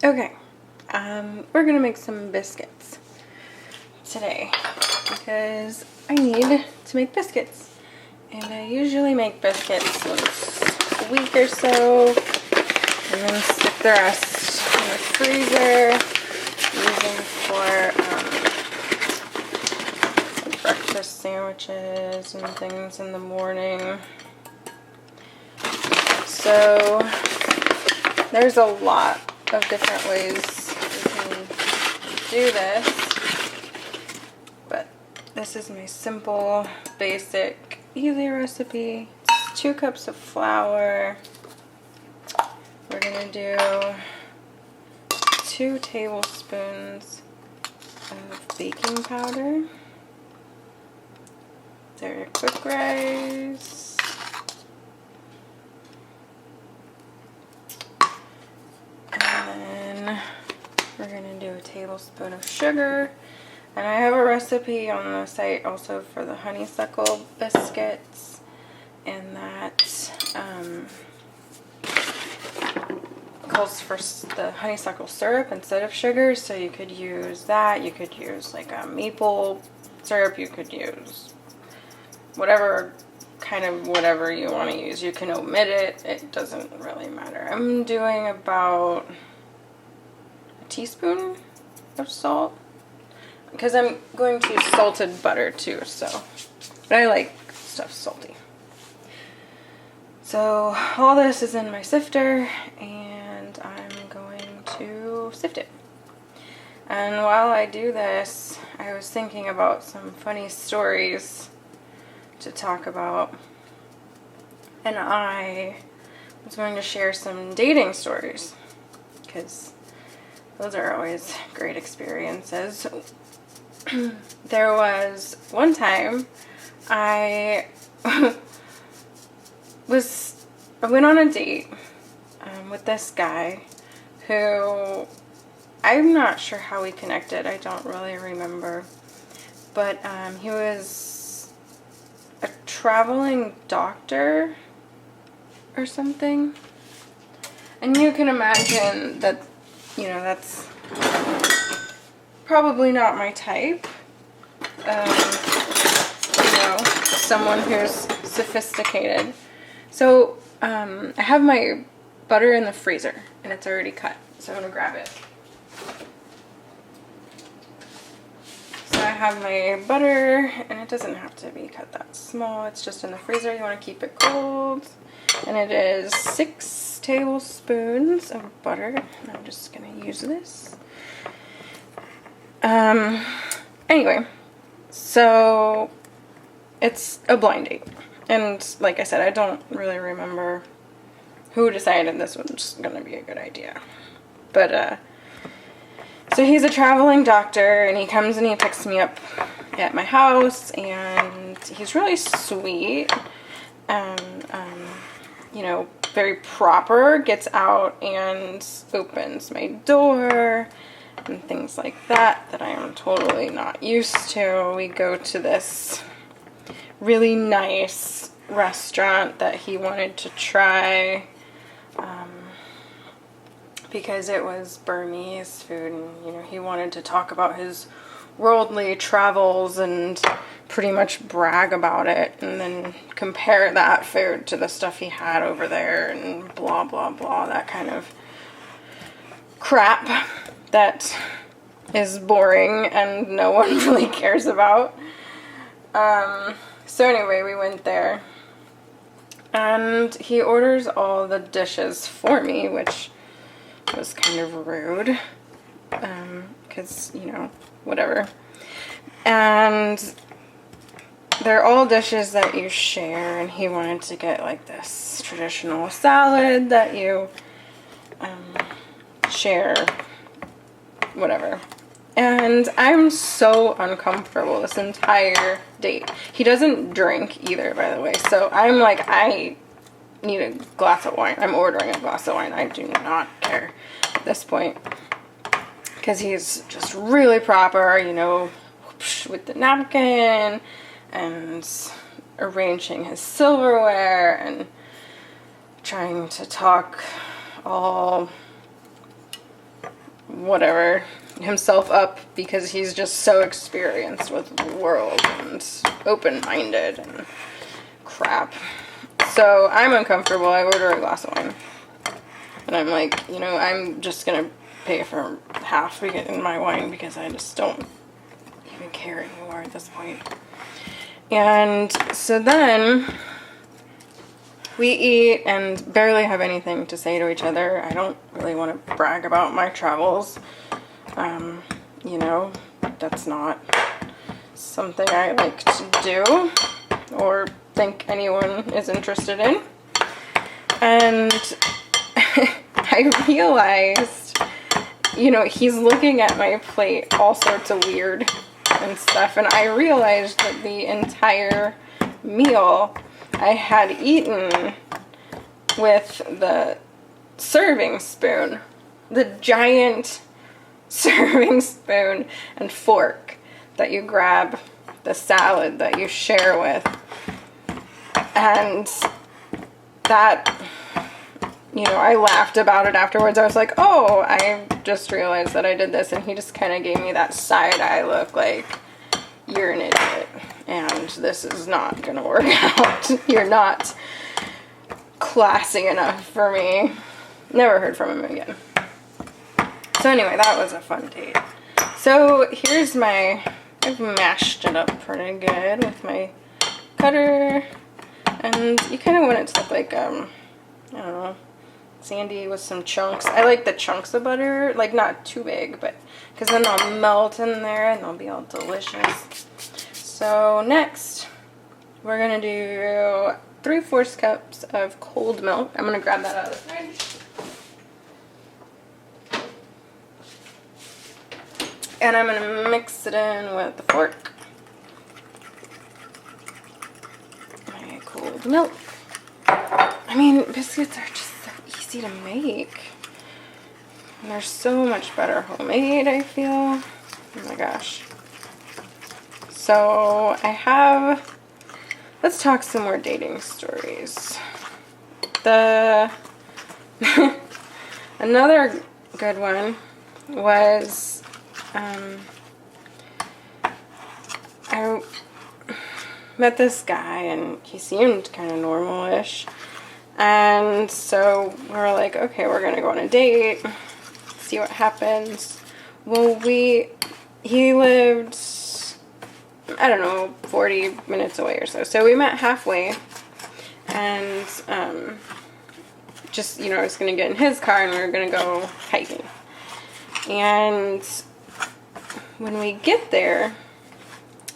Okay, we're gonna make some biscuits today because I need to make biscuits. And I usually make biscuits once a week or so and then stick the rest in the freezer, using for like breakfast sandwiches and things in the morning. So there's a lot of different ways you can do this, but this is my simple, basic, easy recipe. It's 2 cups of flour. We're gonna do 2 tablespoons of baking powder. There, your quick rice. We're going to do a tablespoon of sugar. And I have a recipe on the site also for the honeysuckle biscuits. And that calls for the honeysuckle syrup instead of sugar. So you could use that. You could use like a maple syrup. You could use whatever whatever you want to use. You can omit it. It doesn't really matter. I'm doing about a teaspoon of salt because I'm going to use salted butter too, so but I like stuff salty. So all this is in my sifter and I'm going to sift it. And while I do this, I was thinking about some funny stories to talk about, and I was going to share some dating stories because those are always great experiences. There was one time I went on a date with this guy who I'm not sure how we connected. I don't really remember, but he was a traveling doctor or something, and you can imagine that, you know, that's probably not my type. You know, someone who's sophisticated. So I have my butter in the freezer and it's already cut, so I'm gonna grab it. So I have my butter, and it doesn't have to be cut that small. It's just in the freezer. You want to keep it cold. And it is 6 tablespoons of butter. I'm just going to use this. Anyway, so it's a blind date. And like I said, I don't really remember who decided this was going to be a good idea. But, so he's a traveling doctor, and he comes and he picks me up at my house, and he's really sweet and, you know, very proper, gets out and opens my door and things like that I am totally not used to. We go to this really nice restaurant that he wanted to try, because it was Burmese food, and, you know, he wanted to talk about his worldly travels and pretty much brag about it and then compare that food to the stuff he had over there and blah blah blah, that kind of crap that is boring and no one really cares about. So anyway, we went there and he orders all the dishes for me, which was kind of rude, because, you know, whatever. And they're all dishes that you share, and he wanted to get like this traditional salad that you share, whatever. And I'm so uncomfortable this entire date. He doesn't drink either, by the way, so I'm like, I need a glass of wine. I'm ordering a glass of wine. I do not care at this point, because he's just really proper, you know, with the napkin and arranging his silverware and trying to talk all whatever, himself up because he's just so experienced with the world and open-minded and crap. So I'm uncomfortable. I order a glass of wine. And I'm like, you know, I'm just going to pay for half in my wine because I just don't even care anymore at this point. And so then we eat and barely have anything to say to each other. I don't really want to brag about my travels. You know, that's not something I like to do or think anyone is interested in. And I realized, you know, he's looking at my plate all sorts of weird and stuff, and I realized that the entire meal I had eaten with the serving spoon, the giant serving spoon and fork that you grab the salad that you share with. And that, you know, I laughed about it afterwards. I was like, oh, I just realized that I did this. And he just kind of gave me that side eye look like, you're an idiot and this is not going to work out. You're not classy enough for me. Never heard from him again. So anyway, that was a fun date. So here's I've mashed it up pretty good with my cutter. And you kind of want it to look like, I don't know, sandy with some chunks. I like the chunks of butter, like not too big, but because then they'll melt in there and they'll be all delicious. So next, we're going to do 3/4 cups of cold milk. I'm going to grab that out of the fridge. And I'm going to mix it in with the fork. My cold milk. I mean, biscuits are just so easy to make. And they're so much better homemade, I feel. Oh my gosh. So let's talk some more dating stories. Another good one was, I met this guy and he seemed kind of normal-ish. And so we were like, okay, we're gonna go on a date, see what happens. Well, he lived, I don't know, 40 minutes away or so. So we met halfway and just, you know, I was gonna get in his car and we were gonna go hiking. And when we get there,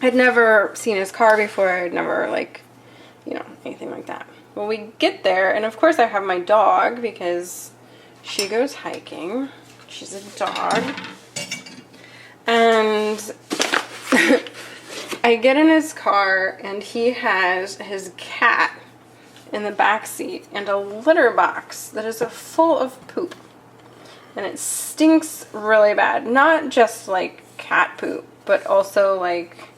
I'd never seen his car before. I'd never, like, you know, anything like that. Well, we get there, and of course I have my dog because she goes hiking. She's a dog. And I get in his car, and he has his cat in the back seat and a litter box that is full of poop. And it stinks really bad. Not just like cat poop, but also like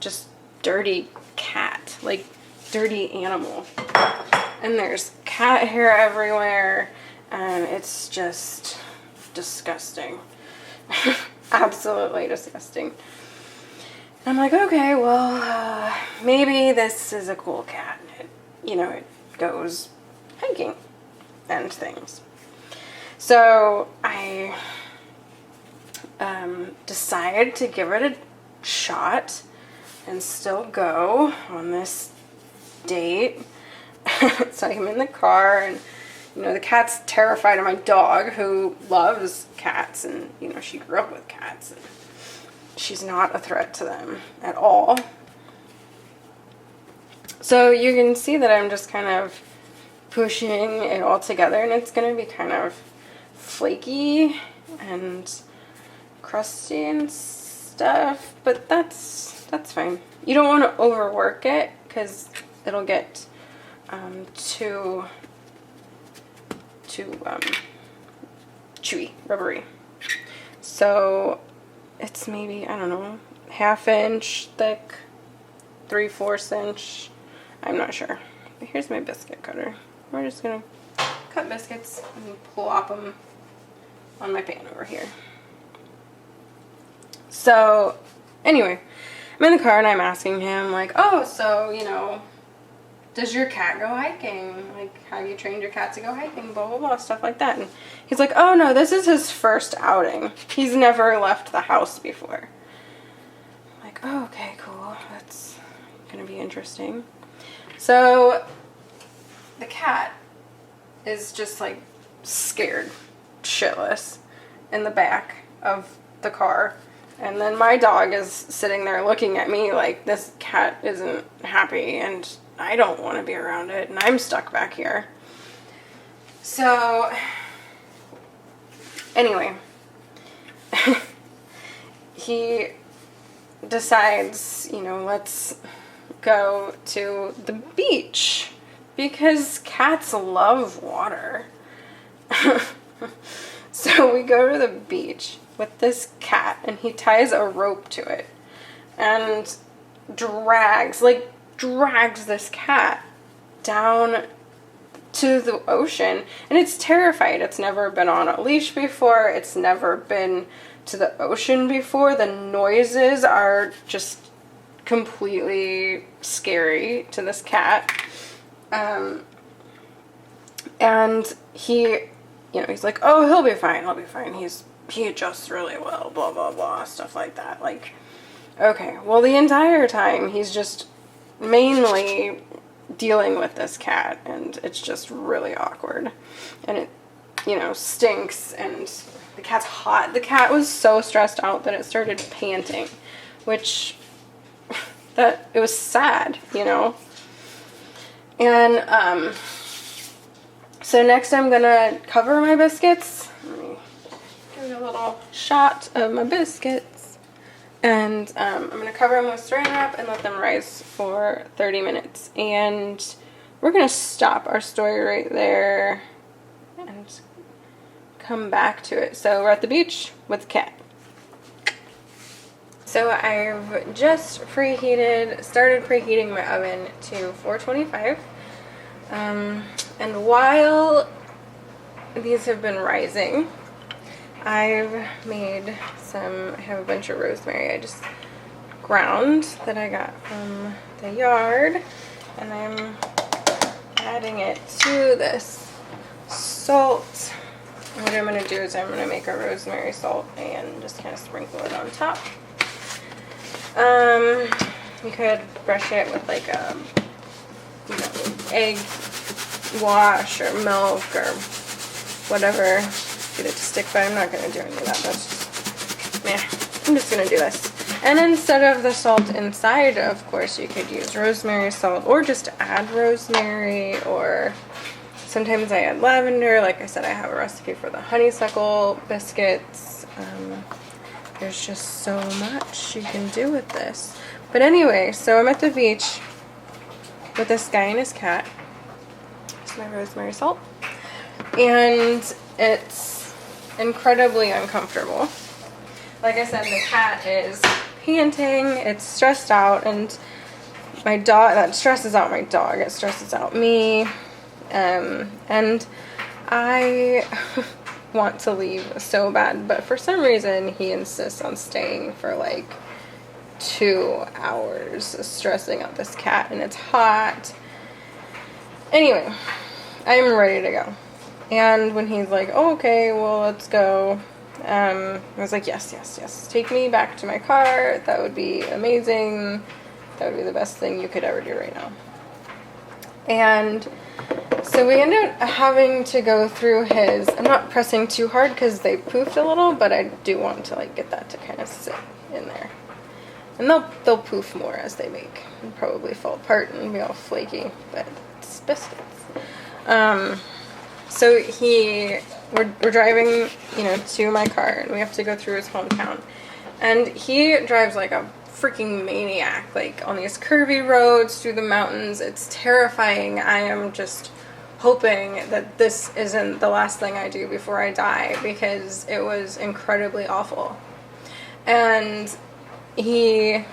just dirty cat, like dirty animal. And there's cat hair everywhere, and it's just disgusting. Absolutely disgusting. I'm like, okay, well, maybe this is a cool cat. You know, it goes hiking and things. So I decided to give it a shot and still go on this date. So I'm in the car, and you know, the cat's terrified of my dog, who loves cats, and you know, she grew up with cats, and she's not a threat to them at all. So you can see that I'm just kind of pushing it all together, and it's going to be kind of flaky and crusty and stuff, but that's fine. You don't want to overwork it because it'll get too chewy, rubbery. So it's maybe, I don't know, 1/2 inch thick, 3/4 inch. I'm not sure. But here's my biscuit cutter. We're just gonna cut biscuits and plop them on my pan over here. So, anyway, I'm in the car and I'm asking him, like, oh, so, you know, does your cat go hiking? Like, have you trained your cat to go hiking? Blah, blah, blah, stuff like that. And he's like, oh, no, this is his first outing. He's never left the house before. I'm like, oh, okay, cool. That's going to be interesting. So, the cat is just, like, scared shitless in the back of the car. And then my dog is sitting there looking at me like this cat isn't happy and I don't want to be around it and I'm stuck back here. So, anyway, he decides, you know, let's go to the beach because cats love water. So we go to the beach with this cat and he ties a rope to it and drags this cat down to the ocean, and it's terrified. It's never been on a leash before. It's never been to the ocean before. The noises are just completely scary to this cat. And he, you know, he's like, oh, he'll be fine. He adjusts really well, blah, blah, blah, stuff like that. Like, okay, well, the entire time he's just mainly dealing with this cat, and it's just really awkward. And it, you know, stinks, and the cat's hot. The cat was so stressed out that it started panting, which, that, it was sad, you know. And, so next I'm gonna cover my biscuits. Let me give you a little shot of my biscuits. And I'm gonna cover them with saran wrap and let them rise for 30 minutes. And we're gonna stop our story right there and come back to it. So we're at the beach with the cat. So I've just started preheating my oven to 425. And while these have been rising, I have a bunch of rosemary I just ground that I got from the yard, and I'm adding it to this salt. What I'm going to do is I'm going to make a rosemary salt and just kind of sprinkle it on top. You could brush it with like a, you know, egg wash or milk or whatever, get it to stick, but I'm not going to do any of that. That's just, I'm just going to do this. And instead of the salt inside, of course, you could use rosemary salt or just add rosemary, or sometimes I add lavender. Like I said, I have a recipe for the honeysuckle biscuits. There's just so much you can do with this. But anyway, so I'm at the beach with this guy and his cat. It's my rosemary salt. And it's incredibly uncomfortable. Like I said, the cat is panting, it's stressed out, and my dog, that stresses out my dog, it stresses out me. And I want to leave so bad, but for some reason he insists on staying for like 2 hours, stressing out this cat, and it's hot. Anyway, I'm ready to go. And when he's like, oh, okay, well, let's go, I was like, yes, take me back to my car. That would be amazing. That would be the best thing you could ever do right now. And so we ended up having to go through his, I'm not pressing too hard because they poofed a little, but I do want to like get that to kind of sit in there. And they'll poof more as they bake and probably fall apart and be all flaky, but it's biscuits. So we're driving, to my car, and we have to go through his hometown. And he drives like a freaking maniac, like on these curvy roads through the mountains. It's terrifying. I am just hoping that this isn't the last thing I do before I die, because it was incredibly awful. And he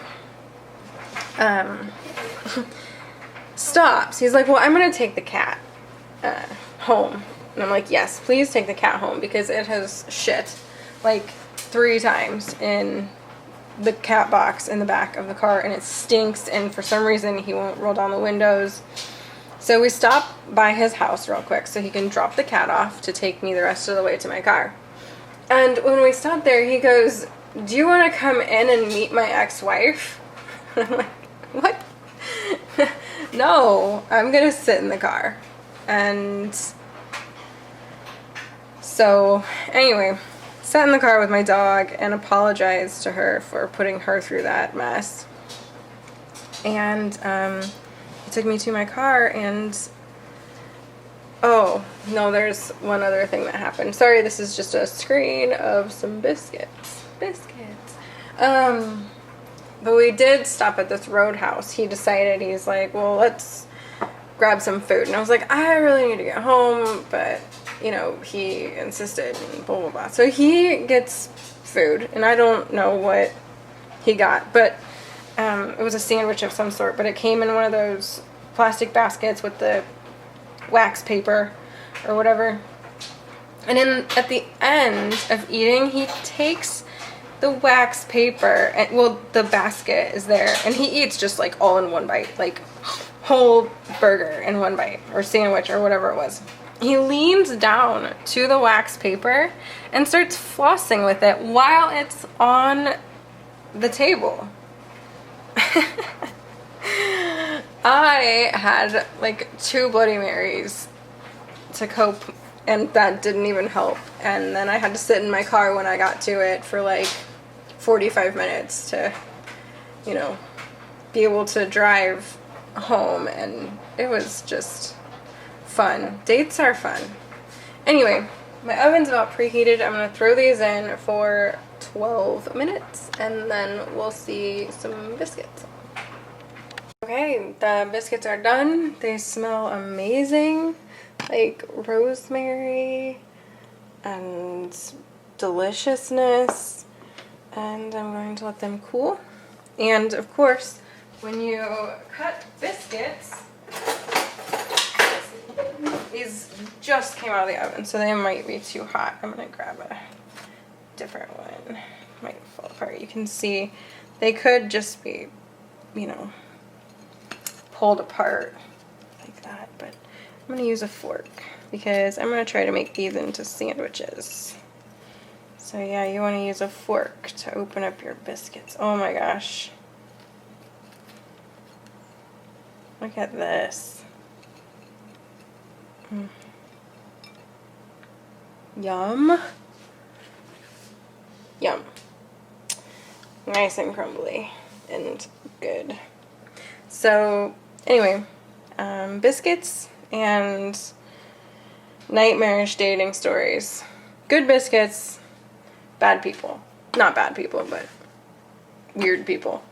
stops. He's like, well, I'm going to take the cat home. And I'm like, yes, please take the cat home because it has shit like 3 times in the cat box in the back of the car, and it stinks, and for some reason he won't roll down the windows. So we stop by his house real quick so he can drop the cat off to take me the rest of the way to my car. And when we stopped there, he goes, do you want to come in and meet my ex-wife? I'm like, what? No, I'm gonna sit in the car. And so anyway, sat in the car with my dog and apologized to her for putting her through that mess. And he took me to my car, and oh no, there's one other thing that happened. Sorry, this is just a screen of some biscuits. But we did stop at this Roadhouse. He decided, he's like, well, let's grab some food. And I was like, I really need to get home, but, you know, he insisted and blah, blah, blah. So he gets food, and I don't know what he got, but it was a sandwich of some sort, but it came in one of those plastic baskets with the wax paper or whatever. And at the end of eating, he takes the wax paper, and well, the basket is there, and he eats just like all in one bite, like whole burger in one bite, or sandwich, or whatever it was. He leans down to the wax paper and starts flossing with it while it's on the table. I had like 2 Bloody Marys to cope, and that didn't even help. And then I had to sit in my car when I got to it for like 45 minutes to, you know, be able to drive home, and it was just fun. Dates are fun. Anyway, my oven's about preheated. I'm gonna throw these in for 12 minutes, and then we'll see some biscuits. Okay, the biscuits are done. They smell amazing, like rosemary and deliciousness. And I'm going to let them cool. And of course, when you cut biscuits, these just came out of the oven, so they might be too hot. I'm gonna grab a different one. Might fall apart. You can see they could just be, you know, pulled apart like that, but I'm gonna use a fork because I'm gonna try to make these into sandwiches. So yeah, you want to use a fork to open up your biscuits. Oh my gosh. Look at this. Yum. Yum. Nice and crumbly and good. So anyway, biscuits and nightmarish dating stories. Good biscuits. Bad people. Not bad people, but weird people.